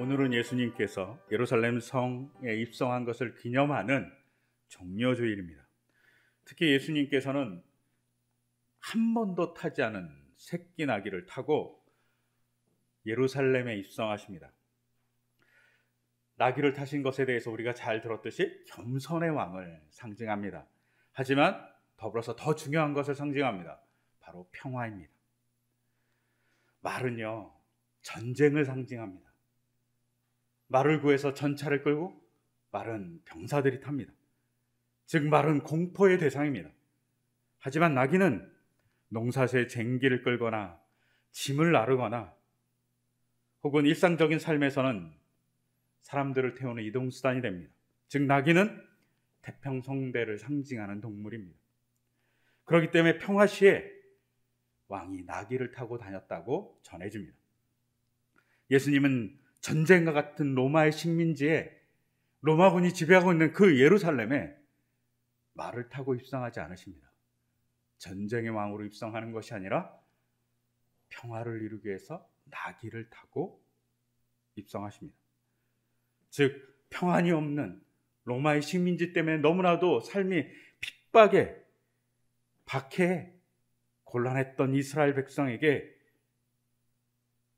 오늘은 예수님께서 예루살렘 성에 입성한 것을 기념하는 종려주일입니다. 특히 예수님께서는 한 번도 타지 않은 새끼 나귀를 타고 예루살렘에 입성하십니다. 나귀를 타신 것에 대해서 우리가 잘 들었듯이 겸손의 왕을 상징합니다. 하지만 더불어서 더 중요한 것을 상징합니다. 바로 평화입니다. 말은요, 전쟁을 상징합니다. 말을 구해서 전차를 끌고 말은 병사들이 탑니다. 즉 말은 공포의 대상입니다. 하지만 나귀는 농사시에 쟁기를 끌거나 짐을 나르거나 혹은 일상적인 삶에서는 사람들을 태우는 이동수단이 됩니다. 즉 나귀는 태평성대를 상징하는 동물입니다. 그렇기 때문에 평화시에 왕이 나귀를 타고 다녔다고 전해집니다. 예수님은 전쟁과 같은 로마의 식민지에 로마군이 지배하고 있는 그 예루살렘에 말을 타고 입성하지 않으십니다. 전쟁의 왕으로 입성하는 것이 아니라 평화를 이루기 위해서 나귀를 타고 입성하십니다. 즉 평안이 없는 로마의 식민지 때문에 너무나도 삶이 핍박에 박해에 곤란했던 이스라엘 백성에게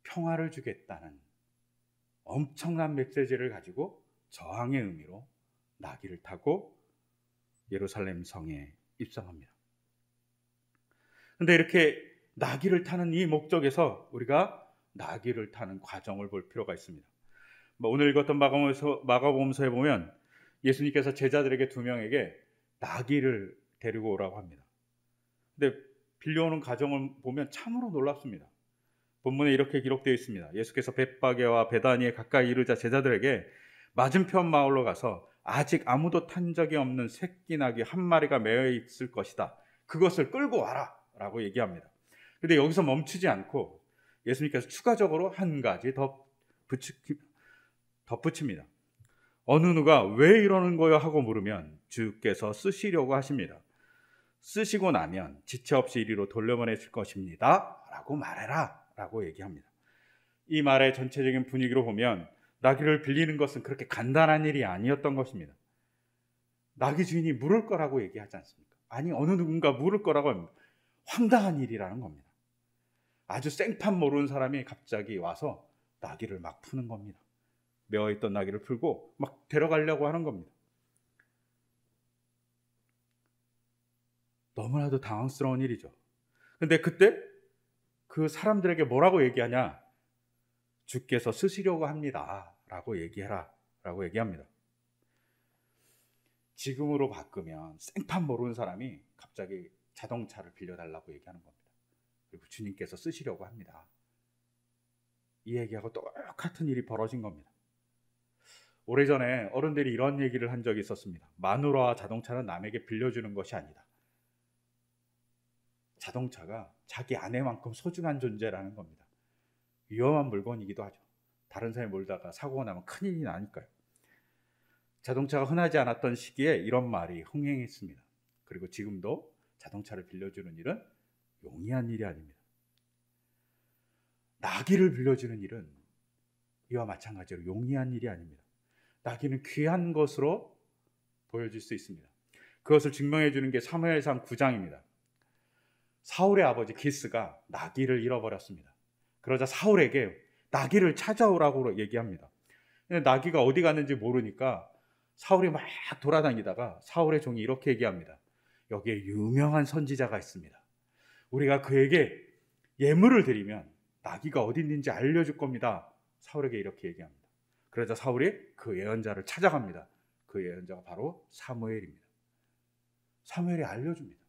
평화를 주겠다는 엄청난 메시지를 가지고 저항의 의미로 나귀를 타고 예루살렘 성에 입성합니다. 그런데 이렇게 나귀를 타는 이 목적에서 우리가 나귀를 타는 과정을 볼 필요가 있습니다. 오늘 읽었던 마가복음서에 보면 예수님께서 제자들에게 2명에게 나귀를 데리고 오라고 합니다. 근데 빌려오는 과정을 보면 참으로 놀랍습니다. 본문에 이렇게 기록되어 있습니다. 예수께서 벳바게와 베다니에 가까이 이르자 제자들에게 맞은편 마을로 가서 아직 아무도 탄 적이 없는 새끼 나귀 한 마리가 매여 있을 것이다. 그것을 끌고 와라 라고 얘기합니다. 그런데 여기서 멈추지 않고 예수님께서 추가적으로 한 가지 덧붙입니다. 어느 누가 왜 이러는 거요 하고 물으면 주께서 쓰시려고 하십니다. 쓰시고 나면 지체 없이 이리로 돌려보내실 것입니다 라고 말해라 라고 얘기합니다. 이 말의 전체적인 분위기로 보면 나귀를 빌리는 것은 그렇게 간단한 일이 아니었던 것입니다. 나귀 주인이 물을 거라고 얘기하지 않습니까? 아니 어느 누군가 물을 거라고 합니다. 황당한 일이라는 겁니다. 아주 생판 모르는 사람이 갑자기 와서 나귀를 막 푸는 겁니다. 메어있던 나귀를 풀고 막 데려가려고 하는 겁니다. 너무나도 당황스러운 일이죠. 근데 그때 그 사람들에게 뭐라고 얘기하냐? 주께서 쓰시려고 합니다 라고 얘기해라 라고 얘기합니다. 지금으로 바꾸면 생판 모르는 사람이 갑자기 자동차를 빌려달라고 얘기하는 겁니다. 그리고 주님께서 쓰시려고 합니다. 이 얘기하고 똑같은 일이 벌어진 겁니다. 오래전에 어른들이 이런 얘기를 한 적이 있었습니다. 마누라와 자동차는 남에게 빌려주는 것이 아니다. 자동차가 자기 아내만큼 소중한 존재라는 겁니다. 위험한 물건이기도 하죠. 다른 사람이 몰다가 사고가 나면 큰일이 나니까요. 자동차가 흔하지 않았던 시기에 이런 말이 흥행했습니다. 그리고 지금도 자동차를 빌려주는 일은 용이한 일이 아닙니다. 나귀를 빌려주는 일은 이와 마찬가지로 용이한 일이 아닙니다. 나귀는 귀한 것으로 보여질 수 있습니다. 그것을 증명해 주는 게 사무엘상 9장입니다. 사울의 아버지 기스가 나귀를 잃어버렸습니다. 그러자 사울에게 나귀를 찾아오라고 얘기합니다. 근데 나귀가 어디 갔는지 모르니까 사울이 막 돌아다니다가 사울의 종이 이렇게 얘기합니다. 여기에 유명한 선지자가 있습니다. 우리가 그에게 예물을 드리면 나귀가 어디 있는지 알려줄 겁니다. 사울에게 이렇게 얘기합니다. 그러자 사울이 그 예언자를 찾아갑니다. 그 예언자가 바로 사무엘입니다. 사무엘이 알려줍니다.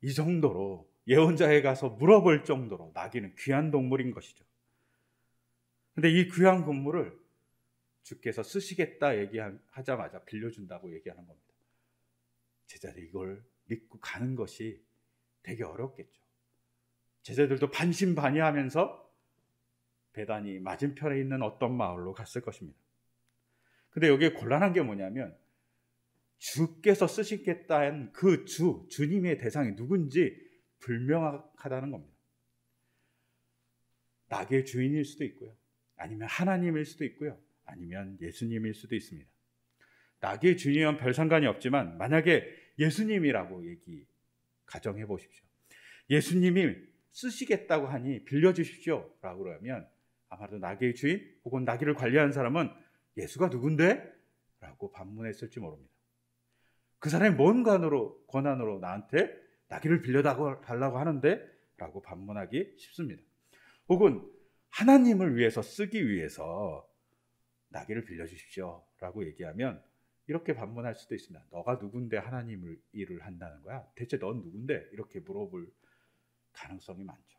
이 정도로 예언자에 가서 물어볼 정도로 나귀는 귀한 동물인 것이죠. 그런데 이 귀한 동물을 주께서 쓰시겠다 얘기하자마자 빌려준다고 얘기하는 겁니다. 제자들이 이걸 믿고 가는 것이 되게 어렵겠죠. 제자들도 반신반의하면서 베다니 맞은편에 있는 어떤 마을로 갔을 것입니다. 근데 여기에 곤란한 게 뭐냐면 주께서 쓰시겠다는 그 주님의 대상이 누군지 불명확하다는 겁니다. 낙의 주인일 수도 있고요. 아니면 하나님일 수도 있고요. 아니면 예수님일 수도 있습니다. 낙의 주인이면 별 상관이 없지만 만약에 예수님이라고 가정해 보십시오. 예수님이 쓰시겠다고 하니 빌려주십시오 라고 그러면 아마도 낙의 주인 혹은 낙의를 관리하는 사람은 예수가 누군데? 라고 반문했을지 모릅니다. 그 사람이 뭔 권한으로 나한테 낙의를 빌려달라고 하는데? 라고 반문하기 쉽습니다. 혹은 하나님을 위해서 쓰기 위해서 낙의를 빌려주십시오 라고 얘기하면 이렇게 반문할 수도 있습니다. 너가 누군데 하나님을 일을 한다는 거야? 대체 넌 누군데? 이렇게 물어볼 가능성이 많죠.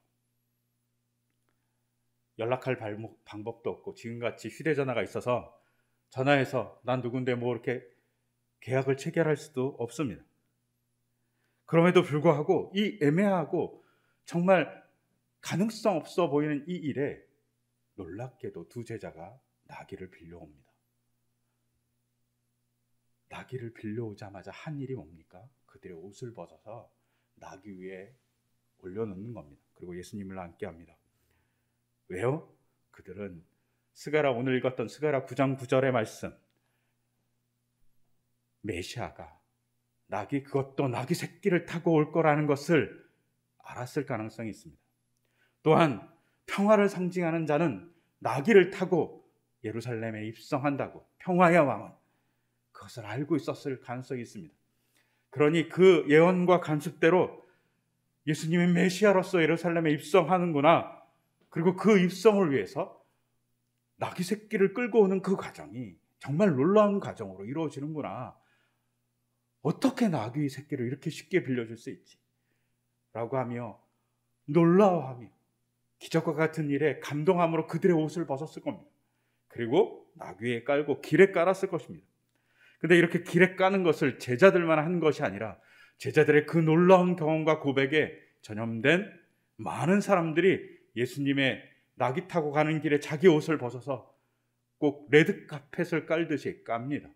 연락할 방법도 없고 지금같이 휴대전화가 있어서 전화해서 난 누군데 뭐 이렇게 계약을 체결할 수도 없습니다. 그럼에도 불구하고 이 애매하고 정말 가능성 없어 보이는 이 일에 놀랍게도 두 제자가 낙의를 빌려옵니다. 낙의를 빌려오자마자 한 일이 뭡니까? 그들의 옷을 벗어서 낙의 위에 올려놓는 겁니다. 그리고 예수님을 앉게 합니다. 왜요? 그들은 오늘 읽었던 스가랴 9장 9절의 말씀, 메시아가 그것도 낙의 새끼를 타고 올 거라는 것을 알았을 가능성이 있습니다. 또한 평화를 상징하는 자는 낙의를 타고 예루살렘에 입성한다고, 평화의 왕은 그것을 알고 있었을 가능성이 있습니다. 그러니 그 예언과 관습대로 예수님이 메시아로서 예루살렘에 입성하는구나, 그리고 그 입성을 위해서 낙의 새끼를 끌고 오는 그 과정이 정말 놀라운 과정으로 이루어지는구나. 어떻게 낙의 새끼를 이렇게 쉽게 빌려줄 수 있지? 라고 하며 놀라워하며 기적과 같은 일에 감동함으로 그들의 옷을 벗었을 겁니다. 그리고 낙위에 깔고 길에 깔았을 것입니다. 근데 이렇게 길에 까는 것을 제자들만 한 것이 아니라 제자들의 그 놀라운 경험과 고백에 전염된 많은 사람들이 예수님의 낙이 타고 가는 길에 자기 옷을 벗어서 꼭 레드카펫을 깔듯이 깝니다.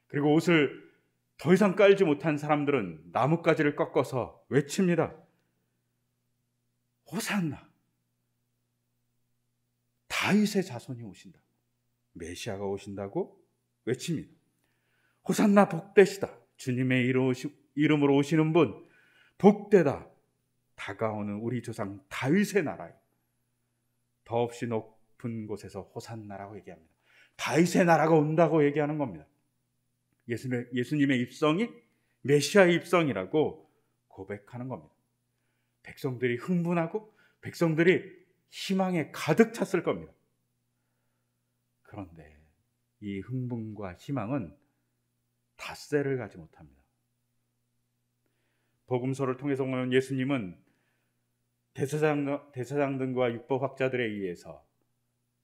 그리고 옷을 더 이상 깔지 못한 사람들은 나뭇가지를 꺾어서 외칩니다. 호산나! 다윗의 자손이 오신다. 메시아가 오신다고 외칩니다. 호산나 복되시다. 주님의 이름으로 오시는 분 복되다. 다가오는 우리 조상 다윗의 나라에 더없이 높은 곳에서 호산나라고 얘기합니다. 다윗의 나라가 온다고 얘기하는 겁니다. 예수님의 입성이 메시아의 입성이라고 고백하는 겁니다. 백성들이 흥분하고 백성들이 희망에 가득 찼을 겁니다. 그런데 이 흥분과 희망은 닷새를 가지 못합니다. 복음서를 통해서 보면 예수님은 대제사장 등과 율법학자들에 의해서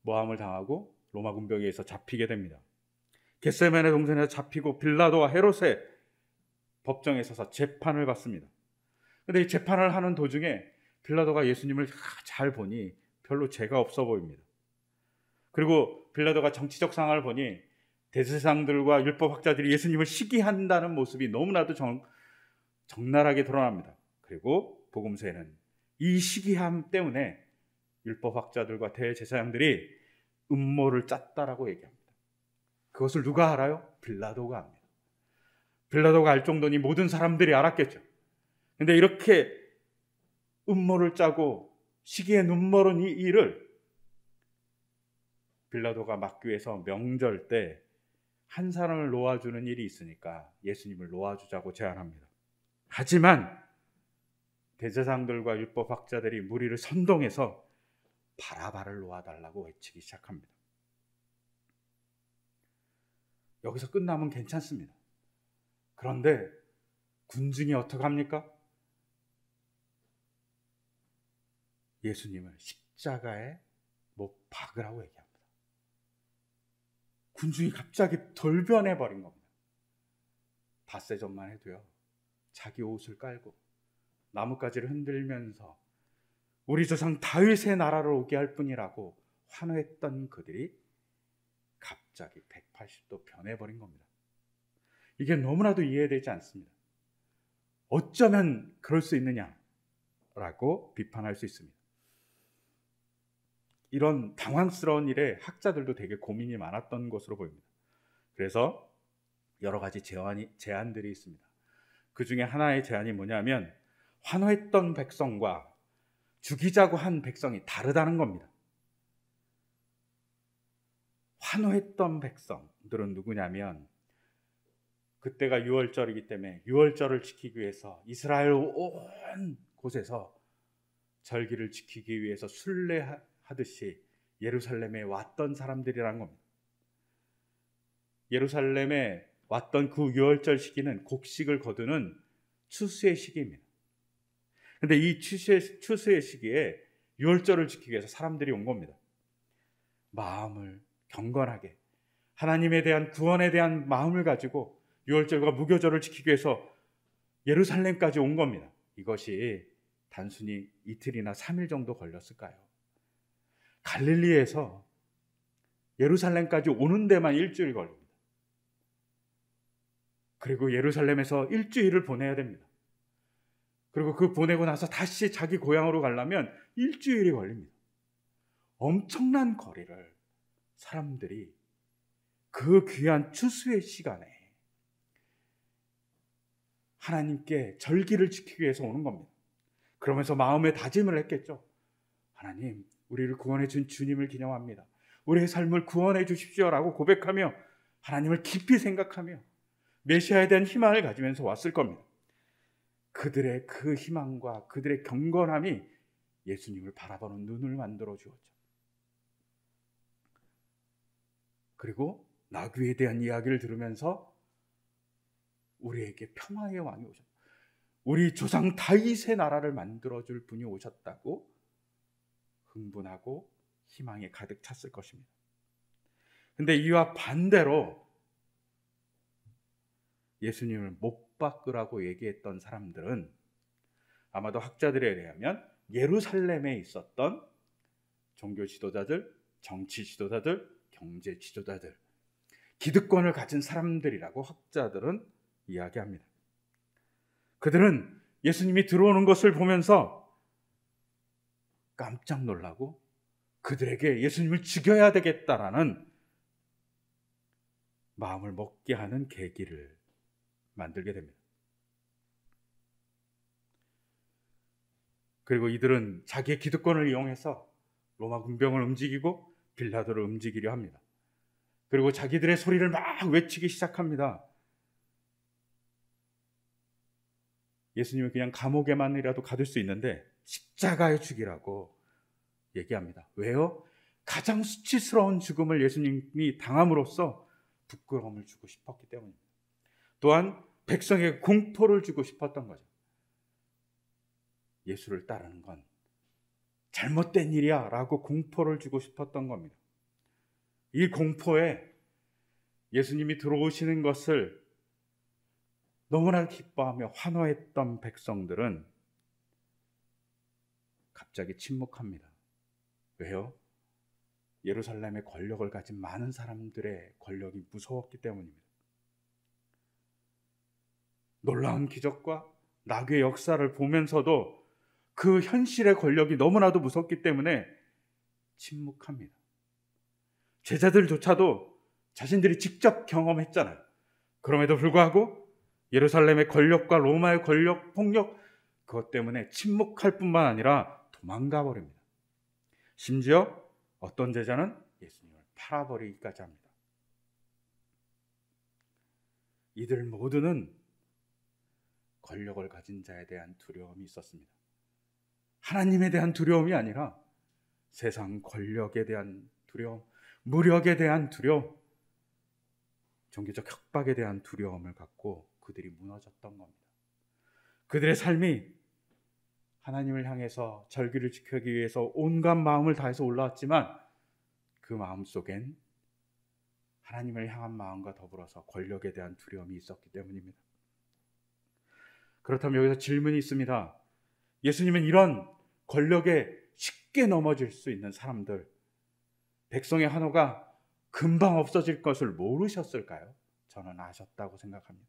모함을 당하고 로마 군병에 의해서 잡히게 됩니다. 겟세마네 동산에서 잡히고 빌라도와 헤롯의 법정에 서서 재판을 받습니다. 그런데 이 재판을 하는 도중에 빌라도가 예수님을 잘 보니 별로 죄가 없어 보입니다. 그리고 빌라도가 정치적 상황을 보니 대제사장들과 율법학자들이 예수님을 시기한다는 모습이 너무나도 적나라하게 드러납니다. 그리고 복음서에는 이 시기함 때문에 율법학자들과 대제사장들이 음모를 짰다라고 얘기합니다. 그것을 누가 알아요? 빌라도가 압니다. 빌라도가 알 정도니 모든 사람들이 알았겠죠. 그런데 이렇게 음모를 짜고 시기에 눈멀은 이 일을 빌라도가 막기 위해서 명절 때 한 사람을 놓아주는 일이 있으니까 예수님을 놓아주자고 제안합니다. 하지만 대제사장들과 율법학자들이 무리를 선동해서 바라바를 놓아달라고 외치기 시작합니다. 여기서 끝나면 괜찮습니다. 그런데 군중이 어떡합니까? 예수님을 십자가에 못 박으라고 얘기합니다. 군중이 갑자기 돌변해버린 겁니다. 닷새 전만 해도요, 자기 옷을 깔고 나뭇가지를 흔들면서 우리 조상 다윗의 나라로 오게 할 뿐이라고 환호했던 그들이 갑자기 180도 변해버린 겁니다. 이게 너무나도 이해되지 않습니다. 어쩌면 그럴 수 있느냐라고 비판할 수 있습니다. 이런 당황스러운 일에 학자들도 되게 고민이 많았던 것으로 보입니다. 그래서 여러 가지 제안들이 있습니다. 그 중에 하나의 제안이 뭐냐면 환호했던 백성과 죽이자고 한 백성이 다르다는 겁니다. 환호했던 백성들은 누구냐면 그때가 유월절이기 때문에 유월절을 지키기 위해서 이스라엘 온 곳에서 절기를 지키기 위해서 순례하듯이 예루살렘에 왔던 사람들이라는 겁니다. 예루살렘에 왔던 그 유월절 시기는 곡식을 거두는 추수의 시기입니다. 그런데 이 추수의 시기에 유월절을 지키기 위해서 사람들이 온 겁니다. 마음을 경건하게 하나님에 대한 구원에 대한 마음을 가지고 유월절과 무교절을 지키기 위해서 예루살렘까지 온 겁니다. 이것이 단순히 이틀이나 3일 정도 걸렸을까요? 갈릴리에서 예루살렘까지 오는 데만 일주일 걸립니다. 그리고 예루살렘에서 일주일을 보내야 됩니다. 그리고 그 보내고 나서 다시 자기 고향으로 가려면 일주일이 걸립니다. 엄청난 거리를 사람들이 그 귀한 추수의 시간에 하나님께 절기를 지키기 위해서 오는 겁니다. 그러면서 마음에 다짐을 했겠죠. 하나님, 우리를 구원해 준 주님을 기념합니다. 우리의 삶을 구원해 주십시오라고 고백하며 하나님을 깊이 생각하며 메시아에 대한 희망을 가지면서 왔을 겁니다. 그들의 그 희망과 그들의 경건함이 예수님을 바라보는 눈을 만들어 주었죠. 그리고 나귀에 대한 이야기를 들으면서 우리에게 평화의 왕이 오셨다. 우리 조상 다윗의 나라를 만들어줄 분이 오셨다고 흥분하고 희망에 가득 찼을 것입니다. 그런데 이와 반대로 예수님을 못 박으라고 얘기했던 사람들은 아마도 학자들에 의하면 예루살렘에 있었던 종교 지도자들, 정치 지도자들, 경제 지도자들, 기득권을 가진 사람들이라고 학자들은 이야기합니다. 그들은 예수님이 들어오는 것을 보면서 깜짝 놀라고 그들에게 예수님을 죽여야 되겠다라는 마음을 먹게 하는 계기를 만들게 됩니다. 그리고 이들은 자기의 기득권을 이용해서 로마 군병을 움직이고 빌라도를 움직이려 합니다. 그리고 자기들의 소리를 막 외치기 시작합니다. 예수님을 그냥 감옥에만이라도 가둘 수 있는데 십자가에 죽이라고 얘기합니다. 왜요? 가장 수치스러운 죽음을 예수님이 당함으로써 부끄러움을 주고 싶었기 때문입니다. 또한 백성에게 공포를 주고 싶었던 거죠. 예수를 따르는 건 잘못된 일이야 라고 공포를 주고 싶었던 겁니다. 이 공포에 예수님이 들어오시는 것을 너무나 기뻐하며 환호했던 백성들은 갑자기 침묵합니다. 왜요? 예루살렘의 권력을 가진 많은 사람들의 권력이 무서웠기 때문입니다. 놀라운 기적과 나귀의 역사를 보면서도 그 현실의 권력이 너무나도 무섭기 때문에 침묵합니다. 제자들조차도 자신들이 직접 경험했잖아요. 그럼에도 불구하고 예루살렘의 권력과 로마의 권력, 폭력, 그것 때문에 침묵할 뿐만 아니라 도망가 버립니다. 심지어 어떤 제자는 예수님을 팔아버리기까지 합니다. 이들 모두는 권력을 가진 자에 대한 두려움이 있었습니다. 하나님에 대한 두려움이 아니라 세상 권력에 대한 두려움, 무력에 대한 두려움, 종교적 협박에 대한 두려움을 갖고 그들이 무너졌던 겁니다. 그들의 삶이 하나님을 향해서 절기를 지키기 위해서 온갖 마음을 다해서 올라왔지만 그 마음 속엔 하나님을 향한 마음과 더불어서 권력에 대한 두려움이 있었기 때문입니다. 그렇다면 여기서 질문이 있습니다. 예수님은 이런 권력에 쉽게 넘어질 수 있는 사람들, 백성의 환호가 금방 없어질 것을 모르셨을까요? 저는 아셨다고 생각합니다.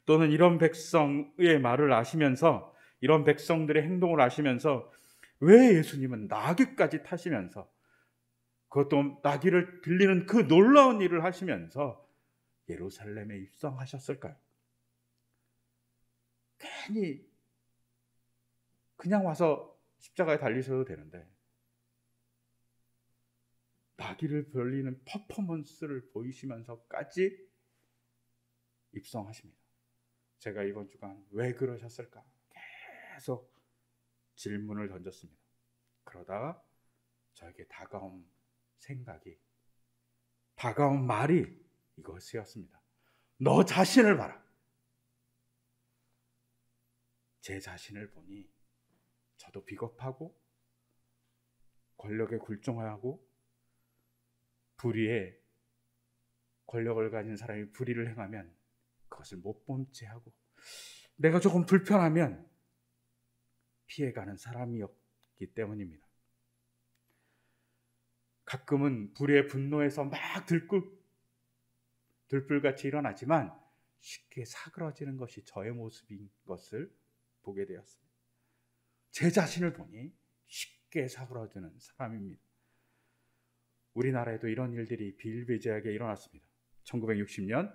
또는 이런 백성의 말을 아시면서, 이런 백성들의 행동을 아시면서 왜 예수님은 나귀까지 타시면서 그것도 나귀를 들리는 그 놀라운 일을 하시면서 예루살렘에 입성하셨을까요? 괜히 그냥 와서 십자가에 달리셔도 되는데 나귀를 벌리는 퍼포먼스를 보이시면서까지 입성하십니다. 제가 이번 주간 왜 그러셨을까 계속 질문을 던졌습니다. 그러다가 저에게 다가온 생각이, 다가온 말이 이것이었습니다. 너 자신을 봐라. 제 자신을 보니 저도 비겁하고 권력에 굴종하고 불의에, 권력을 가진 사람이 불의를 행하면 그것을 못 본 채 하고 내가 조금 불편하면 피해가는 사람이었기 때문입니다. 가끔은 불의의 분노에서 막 들불같이 일어나지만 쉽게 사그러지는 것이 저의 모습인 것을 보게 되었습니다. 제 자신을 보니 쉽게 사그러지는 사람입니다. 우리나라에도 이런 일들이 비일비재하게 일어났습니다. 1960년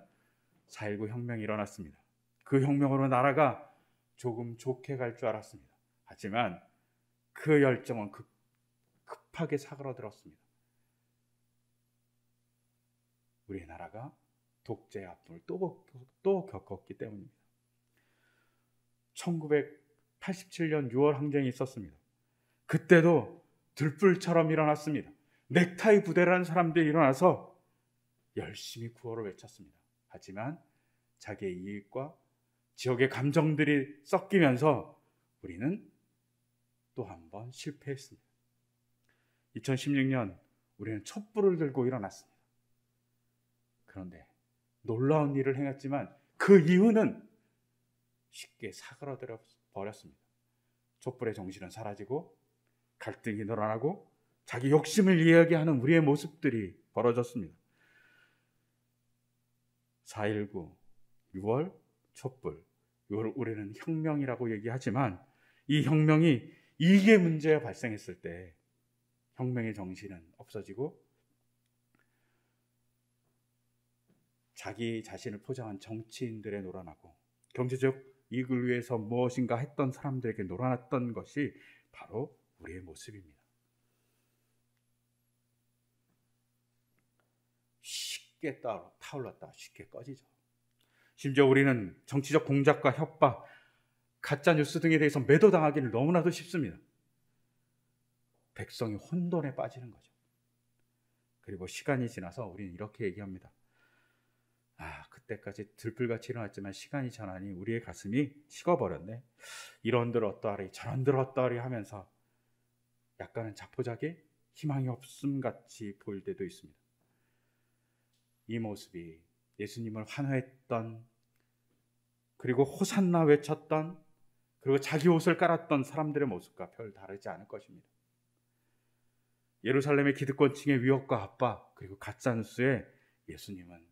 4.19 혁명이 일어났습니다. 그 혁명으로 나라가 조금 좋게 갈 줄 알았습니다. 하지만 그 열정은 급하게 사그러들었습니다. 우리나라가 독재의 아픔을 또 겪었기 때문입니다. 1987년 6월 항쟁이 있었습니다. 그때도 들불처럼 일어났습니다. 넥타이 부대라는 사람들이 일어나서 열심히 구호를 외쳤습니다. 하지만 자기의 이익과 지역의 감정들이 섞이면서 우리는 또 한 번 실패했습니다. 2016년 우리는 촛불을 들고 일어났습니다. 그런데 놀라운 일을 행했지만 그 이유는 쉽게 사그러들어 버렸습니다. 촛불의 정신은 사라지고 갈등이 늘어나고 자기 욕심을 이야기하는 우리의 모습들이 벌어졌습니다. 4.19, 6월, 촛불, 이걸 우리는 혁명이라고 얘기하지만 이 혁명이 이게 문제가 발생했을 때 혁명의 정신은 없어지고 자기 자신을 포장한 정치인들에 놀아나고 경제적 이익을 위해서 무엇인가 했던 사람들에게 놀아났던 것이 바로 우리의 모습입니다. 쉽게 타올랐다 쉽게 꺼지죠. 심지어 우리는 정치적 공작과 협박, 가짜 뉴스 등에 대해서 매도당하기를 너무나도 쉽습니다. 백성이 혼돈에 빠지는 거죠. 그리고 시간이 지나서 우리는 이렇게 얘기합니다. 그때까지 들불같이 일어났지만 시간이 지나니 우리의 가슴이 식어버렸네. 이런들 어떠하리 저런들 어떠하리 하면서 약간은 자포자기 희망이 없음 같이 보일 때도 있습니다. 이 모습이 예수님을 환호했던, 그리고 호산나 외쳤던, 그리고 자기 옷을 깔았던 사람들의 모습과 별 다르지 않을 것입니다. 예루살렘의 기득권층의 위협과 압박, 그리고 가짜뉴스에 예수님은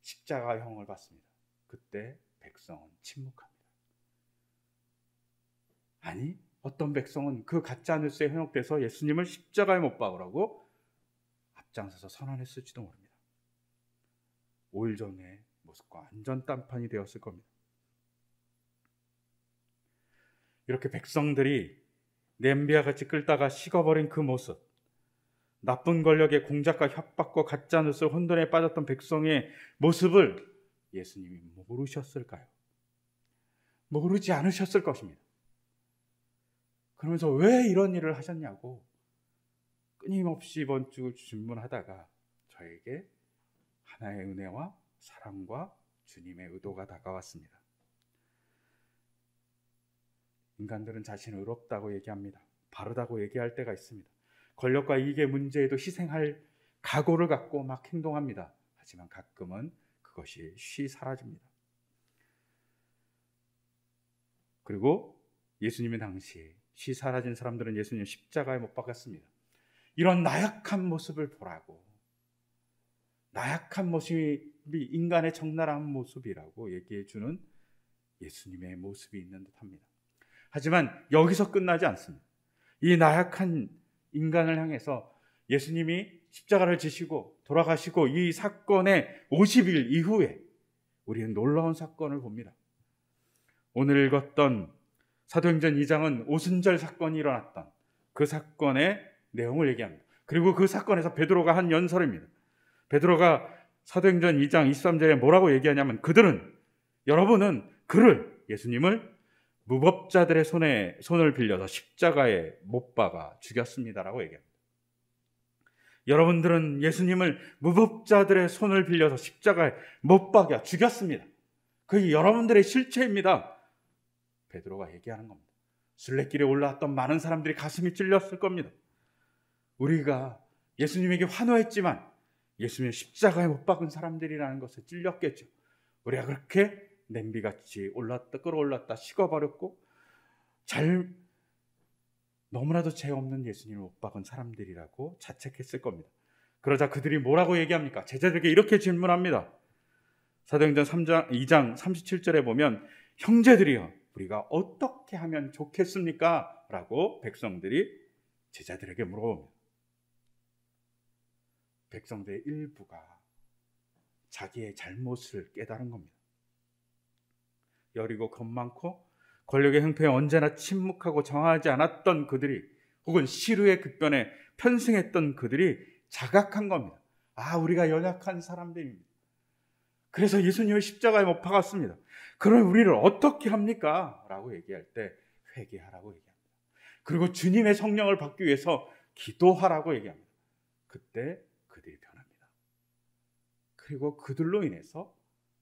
십자가형을 받습니다. 그때 백성은 침묵합니다. 아니, 어떤 백성은 그 가짜뉴스에 현혹돼서 예수님을 십자가에 못 박으라고 앞장서서 선언했을지도 모릅니다. 5일 전의 모습과 완전 딴판이 되었을 겁니다. 이렇게 백성들이 냄비와 같이 끓다가 식어버린 그 모습, 나쁜 권력의 공작과 협박과 가짜뉴스 혼돈에 빠졌던 백성의 모습을 예수님이 모르셨을까요? 모르지 않으셨을 것입니다. 그러면서 왜 이런 일을 하셨냐고 끊임없이 이번 주 질문하다가 저에게 하나의 은혜와 사랑과 주님의 의도가 다가왔습니다. 인간들은 자신을 의롭다고 얘기합니다. 바르다고 얘기할 때가 있습니다. 권력과 이익의 문제에도 희생할 각오를 갖고 막 행동합니다. 하지만 가끔은 그것이 쉬 사라집니다. 그리고 예수님의 당시 쉬 사라진 사람들은 예수님 십자가에 못 박았습니다. 이런 나약한 모습을 보라고, 나약한 모습이 인간의 적나라한 모습이라고 얘기해 주는 예수님의 모습이 있는 듯합니다. 하지만 여기서 끝나지 않습니다. 이 나약한 인간을 향해서 예수님이 십자가를 지시고 돌아가시고 이 사건의 50일 이후에 우리는 놀라운 사건을 봅니다. 오늘 읽었던 사도행전 2장은 오순절 사건이 일어났던 그 사건의 내용을 얘기합니다. 그리고 그 사건에서 베드로가 한 연설입니다. 베드로가 사도행전 2장 23절에 뭐라고 얘기하냐면 여러분은 예수님을 무법자들의 손을 빌려서 십자가에 못 박아 죽였습니다라고 얘기합니다. 여러분들은 예수님을 무법자들의 손을 빌려서 십자가에 못 박아 죽였습니다. 그게 여러분들의 실체입니다. 베드로가 얘기하는 겁니다. 순례길에 올라왔던 많은 사람들이 가슴이 찔렸을 겁니다. 우리가 예수님에게 환호했지만 예수님의 십자가에 못 박은 사람들이라는 것에 찔렸겠죠. 우리가 그렇게 냄비같이 끌어올랐다 식어버렸고 너무나도 죄 없는 예수님을 못 박은 사람들이라고 자책했을 겁니다. 그러자 그들이 뭐라고 얘기합니까? 제자들에게 이렇게 질문합니다. 사도행전 2장 37절에 보면 형제들이여 우리가 어떻게 하면 좋겠습니까? 라고 백성들이 제자들에게 물어봅니다. 백성들의 일부가 자기의 잘못을 깨달은 겁니다. 여리고 겁 많고 권력의 행패에 언제나 침묵하고 정하지 않았던 그들이, 혹은 시루의 급변에 편승했던 그들이 자각한 겁니다. 우리가 연약한 사람들입니다. 그래서 예수님을 십자가에 못 박았습니다. 그럼 우리를 어떻게 합니까? 라고 얘기할 때 회개하라고 얘기합니다. 그리고 주님의 성령을 받기 위해서 기도하라고 얘기합니다. 그때 그들이 변합니다. 그리고 그들로 인해서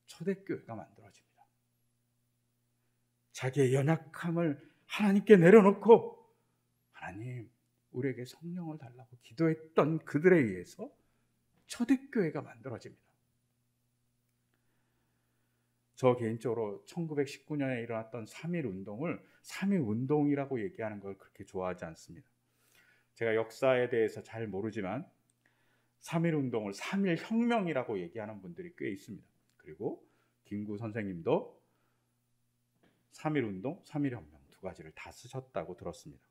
초대교회가 만들어집니다. 자기의 연약함을 하나님께 내려놓고 하나님 우리에게 성령을 달라고 기도했던 그들에 의해서 초대교회가 만들어집니다. 저 개인적으로 1919년에 일어났던 3.1 운동을 3.1 운동이라고 얘기하는 걸 그렇게 좋아하지 않습니다. 제가 역사에 대해서 잘 모르지만 3.1 운동을 3.1 혁명이라고 얘기하는 분들이 꽤 있습니다. 그리고 김구 선생님도 3.1 운동, 3.1 혁명 두 가지를 다 쓰셨다고 들었습니다.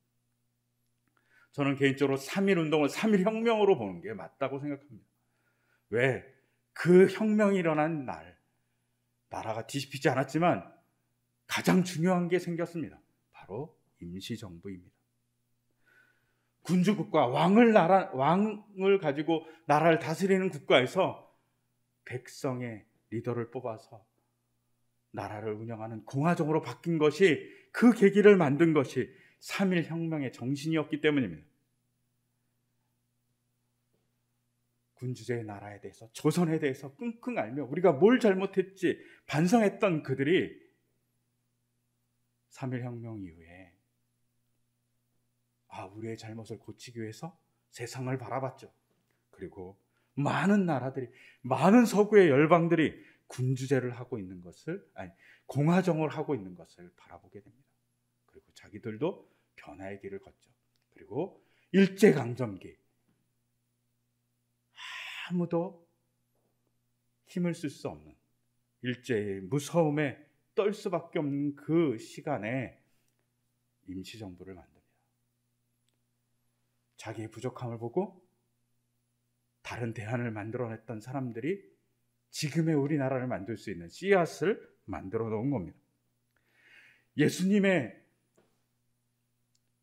저는 개인적으로 3.1 운동을 3.1 혁명으로 보는 게 맞다고 생각합니다. 왜? 그 혁명이 일어난 날 나라가 뒤집히지 않았지만 가장 중요한 게 생겼습니다. 바로 임시정부입니다. 군주국가, 왕을 가지고 나라를 다스리는 국가에서 백성의 리더를 뽑아서 나라를 운영하는 공화정으로 바뀐 것이, 그 계기를 만든 것이 3.1 혁명의 정신이었기 때문입니다. 군주제의 나라에 대해서, 조선에 대해서 끙끙 앓며 우리가 뭘 잘못했지 반성했던 그들이 3.1 혁명 이후에 우리의 잘못을 고치기 위해서 세상을 바라봤죠. 그리고 많은 나라들이, 많은 서구의 열방들이 군주제를 하고 있는 것을, 공화정을 하고 있는 것을 바라보게 됩니다. 그리고 자기들도 변화의 길을 걷죠. 그리고 일제강점기, 아무도 힘을 쓸 수 없는 일제의 무서움에 떨 수밖에 없는 그 시간에 임시정부를 만듭니다. 자기의 부족함을 보고 다른 대안을 만들어냈던 사람들이 지금의 우리나라를 만들 수 있는 씨앗을 만들어 놓은 겁니다. 예수님의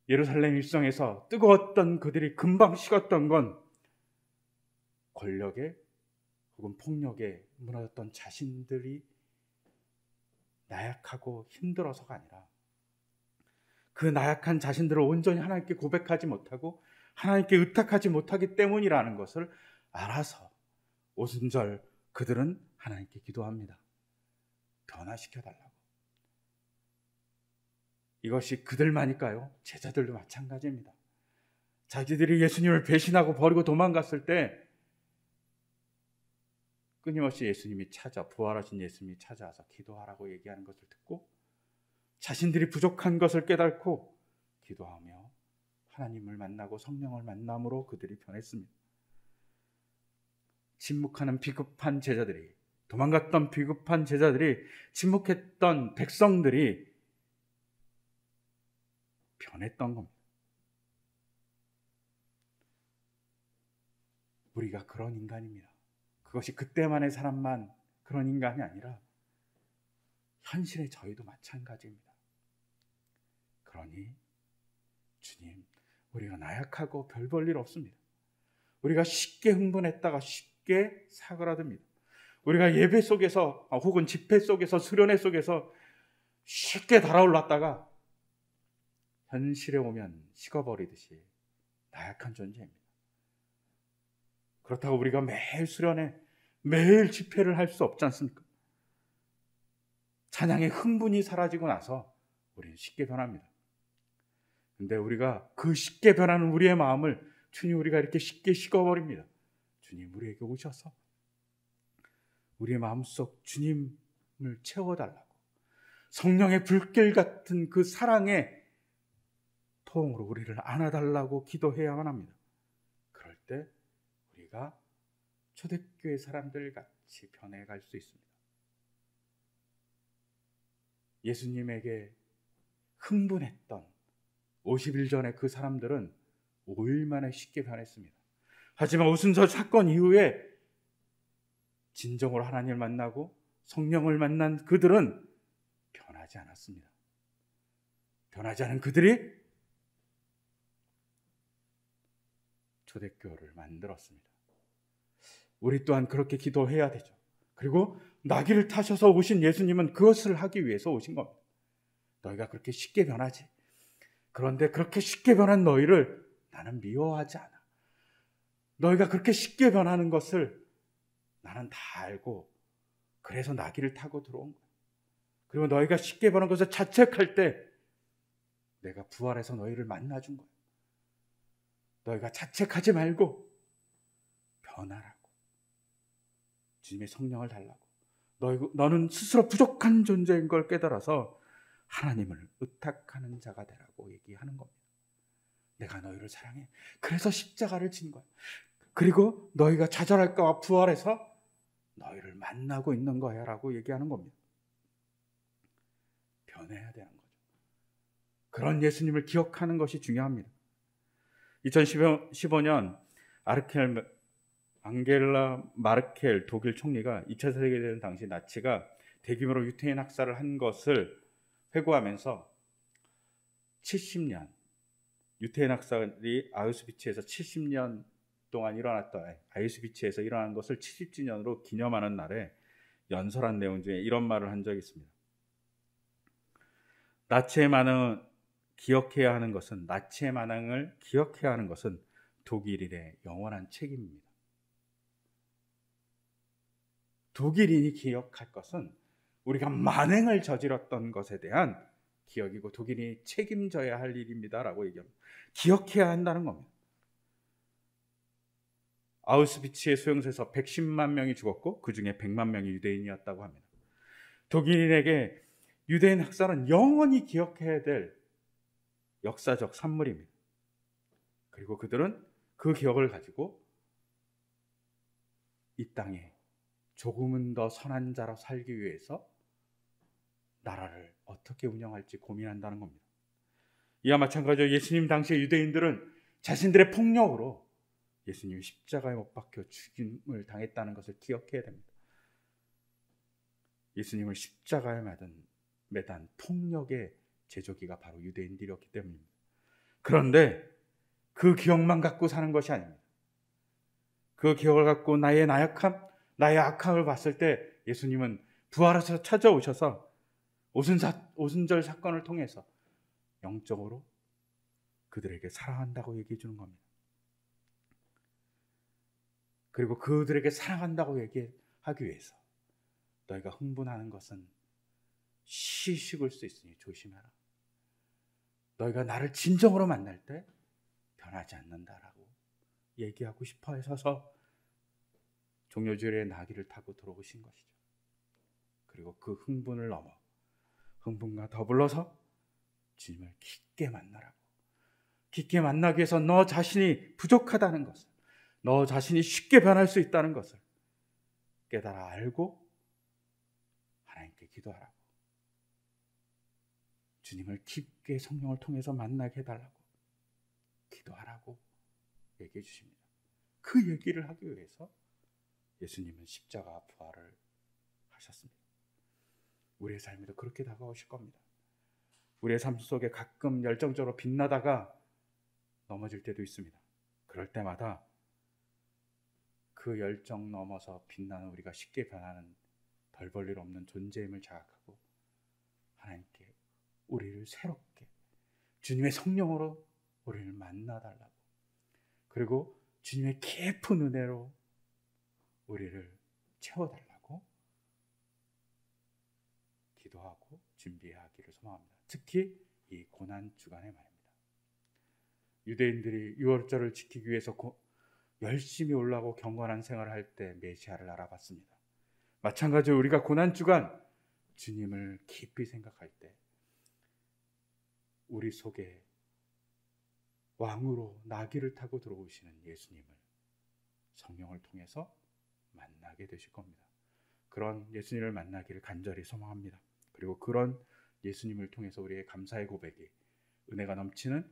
예루살렘 일성에서 뜨거웠던 그들이 금방 식었던 건 권력에 혹은 폭력에 무너졌던 자신들이 나약하고 힘들어서가 아니라 그 나약한 자신들을 온전히 하나님께 고백하지 못하고 하나님께 의탁하지 못하기 때문이라는 것을 알아서 오순절 그들은 하나님께 기도합니다. 변화시켜달라고. 이것이 그들만일까요? 제자들도 마찬가지입니다. 자기들이 예수님을 배신하고 버리고 도망갔을 때 끊임없이 예수님이 부활하신 예수님이 찾아와서 기도하라고 얘기하는 것을 듣고 자신들이 부족한 것을 깨닫고 기도하며 하나님을 만나고 성령을 만남으로 그들이 변했습니다. 침묵하는 비급한 제자들이, 도망갔던 비급한 제자들이, 침묵했던 백성들이 변했던 겁니다. 우리가 그런 인간입니다. 그것이 그때만의 사람만 그런 인간이 아니라 현실의 저희도 마찬가지입니다. 그러니 주님, 우리가 나약하고 별 볼 일 없습니다. 우리가 쉽게 흥분했다가 쉽게 사그라듭니다. 우리가 예배 속에서 혹은 집회 속에서 수련회 속에서 쉽게 달아올랐다가 현실에 오면 식어버리듯이 나약한 존재입니다. 그렇다고 우리가 매일 수련회, 매일 집회를 할 수 없지 않습니까? 찬양의 흥분이 사라지고 나서 우리는 쉽게 변합니다. 근데 우리가 그 쉽게 변하는 우리의 마음을 주님, 우리가 이렇게 쉽게 식어버립니다. 주님, 우리에게 오셔서 우리의 마음속 주님을 채워달라고, 성령의 불길 같은 그 사랑의 통으로 우리를 안아달라고 기도해야만 합니다. 그럴 때 우리가 초대교회 사람들 같이 변해갈 수 있습니다. 예수님에게 흥분했던 50일 전에 그 사람들은 5일 만에 쉽게 변했습니다. 하지만 오순절 사건 이후에 진정으로 하나님을 만나고 성령을 만난 그들은 변하지 않았습니다. 변하지 않은 그들이 초대교회를 만들었습니다. 우리 또한 그렇게 기도해야 되죠. 그리고 나귀를 타셔서 오신 예수님은 그것을 하기 위해서 오신 겁니다. 너희가 그렇게 쉽게 변하지. 그런데 그렇게 쉽게 변한 너희를 나는 미워하지 않아. 너희가 그렇게 쉽게 변하는 것을 나는 다 알고 그래서 나귀를 타고 들어온 거야. 그리고 너희가 쉽게 변한 것을 자책할 때 내가 부활해서 너희를 만나준 거야. 너희가 자책하지 말고 변하라고. 주님의 성령을 달라고. 너는 스스로 부족한 존재인 걸 깨달아서 하나님을 의탁하는 자가 되라고 얘기하는 겁니다. 내가 너희를 사랑해. 그래서 십자가를 진 거야. 그리고 너희가 좌절할까 봐 부활해서 너희를 만나고 있는 거야 라고 얘기하는 겁니다. 변해야 되는 거죠. 그런 예수님을 기억하는 것이 중요합니다. 2015년 앙겔라 마르켈 독일 총리가 2차 세계대전 당시 나치가 대규모로 유태인 학살을 한 것을 회고하면서 70년, 유태인 학살이 아우슈비츠에서 70년 동안 아우슈비츠에서 일어난 것을 70주년으로 기념하는 날에 연설한 내용 중에 이런 말을 한 적이 있습니다. 나치의 만행을 기억해야 하는 것은 독일인의 영원한 책임입니다. 독일인이 기억할 것은 우리가 만행을 저질렀던 것에 대한 기억이고 독일인이 책임져야 할 일입니다라고 얘기합니다. 기억해야 한다는 겁니다. 아우슈비츠의 수용소에서 110만 명이 죽었고 그 중에 100만 명이 유대인이었다고 합니다. 독일인에게 유대인 학살은 영원히 기억해야 될 역사적 산물입니다. 그리고 그들은 그 기억을 가지고 이 땅에 조금은 더 선한 자로 살기 위해서 나라를 어떻게 운영할지 고민한다는 겁니다. 이와 마찬가지로 예수님 당시의 유대인들은 자신들의 폭력으로 예수님이 십자가에 못 박혀 죽임을 당했다는 것을 기억해야 됩니다. 예수님을 십자가에 매단 폭력의 제조기가 바로 유대인들이었기 때문입니다. 그런데 그 기억만 갖고 사는 것이 아닙니다. 그 기억을 갖고 나의 나약함, 나의 악함을 봤을 때 예수님은 부활해서 찾아오셔서 오순절 사건을 통해서 영적으로 그들에게 사랑한다고 얘기해 주는 겁니다. 그리고 그들에게 사랑한다고 얘기하기 위해서 너희가 흥분하는 것은 시식을 수 있으니 조심해라. 너희가 나를 진정으로 만날 때 변하지 않는다라고 얘기하고 싶어 해서 종려주일에 나귀를 타고 들어오신 것이죠. 그리고 그 흥분을 넘어 흥분과 더불어서 주님을 깊게 만나라고. 깊게 만나기 위해서 너 자신이 부족하다는 것을, 너 자신이 쉽게 변할 수 있다는 것을 깨달아 알고 하나님께 기도하라고. 주님을 깊게 성령을 통해서 만나게 해달라고 기도하라고 얘기해 주십니다. 그 얘기를 하기 위해서 예수님은 십자가 부활을 하셨습니다. 우리의 삶에도 그렇게 다가오실 겁니다. 우리의 삶 속에 가끔 열정적으로 빛나다가 넘어질 때도 있습니다. 그럴 때마다 그 열정 넘어서 빛나는 우리가 쉽게 변하는 별 볼 일 없는 존재임을 자각하고 하나님께 우리를 새롭게 주님의 성령으로 우리를 만나달라고, 그리고 주님의 깊은 은혜로 우리를 채워달라고 기도하고 준비하기를 소망합니다. 특히 이 고난주간의 말입니다. 유대인들이 유월절을 지키기 위해서 열심히 올라가고 경건한 생활을 할 때 메시아를 알아봤습니다. 마찬가지로 우리가 고난주간 주님을 깊이 생각할 때 우리 속에 왕으로 나귀를 타고 들어오시는 예수님을 성령을 통해서 만나게 되실 겁니다. 그런 예수님을 만나기를 간절히 소망합니다. 그리고 그런 예수님을 통해서 우리의 감사의 고백이 은혜가 넘치는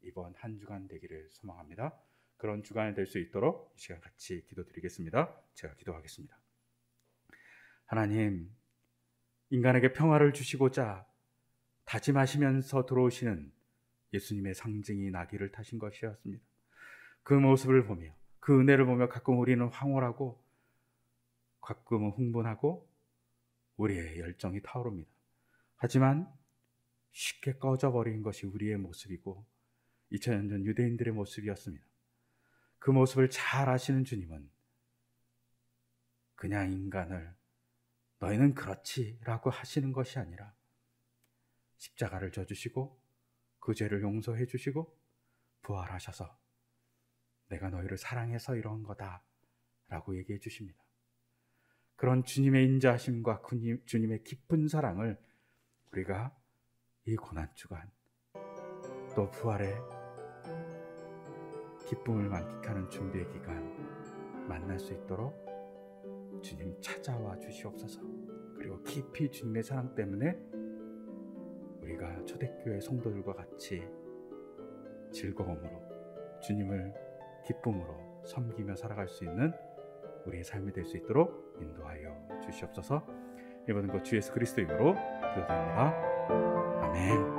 이번 한 주간 되기를 소망합니다. 그런 주간이 될 수 있도록 이 시간 같이 기도드리겠습니다. 제가 기도하겠습니다. 하나님, 인간에게 평화를 주시고자 다짐하시면서 들어오시는 예수님의 상징이 나귀를 타신 것이었습니다. 그 모습을 보며, 그 은혜를 보며 가끔 우리는 황홀하고 가끔은 흥분하고 우리의 열정이 타오릅니다. 하지만 쉽게 꺼져버린 것이 우리의 모습이고 2000년 전 유대인들의 모습이었습니다. 그 모습을 잘 아시는 주님은 그냥 인간을 너희는 그렇지 라고 하시는 것이 아니라 십자가를 져주시고 그 죄를 용서해 주시고 부활하셔서 내가 너희를 사랑해서 이런 거다 라고 얘기해 주십니다. 그런 주님의 인자하심과 주님의 깊은 사랑을 우리가 이 고난주간 또 부활의 기쁨을 만끽하는 준비의 기간 만날 수 있도록 주님 찾아와 주시옵소서. 그리고 깊이 주님의 사랑 때문에 우리가 초대교회 성도들과 같이 즐거움으로 주님을 기쁨으로 섬기며 살아갈 수 있는 우리의 삶이 될 수 있도록 인도하여 주시옵소서. 이 모든 것 주 예수 그리스도 이름으로 기도드립니다. 아멘.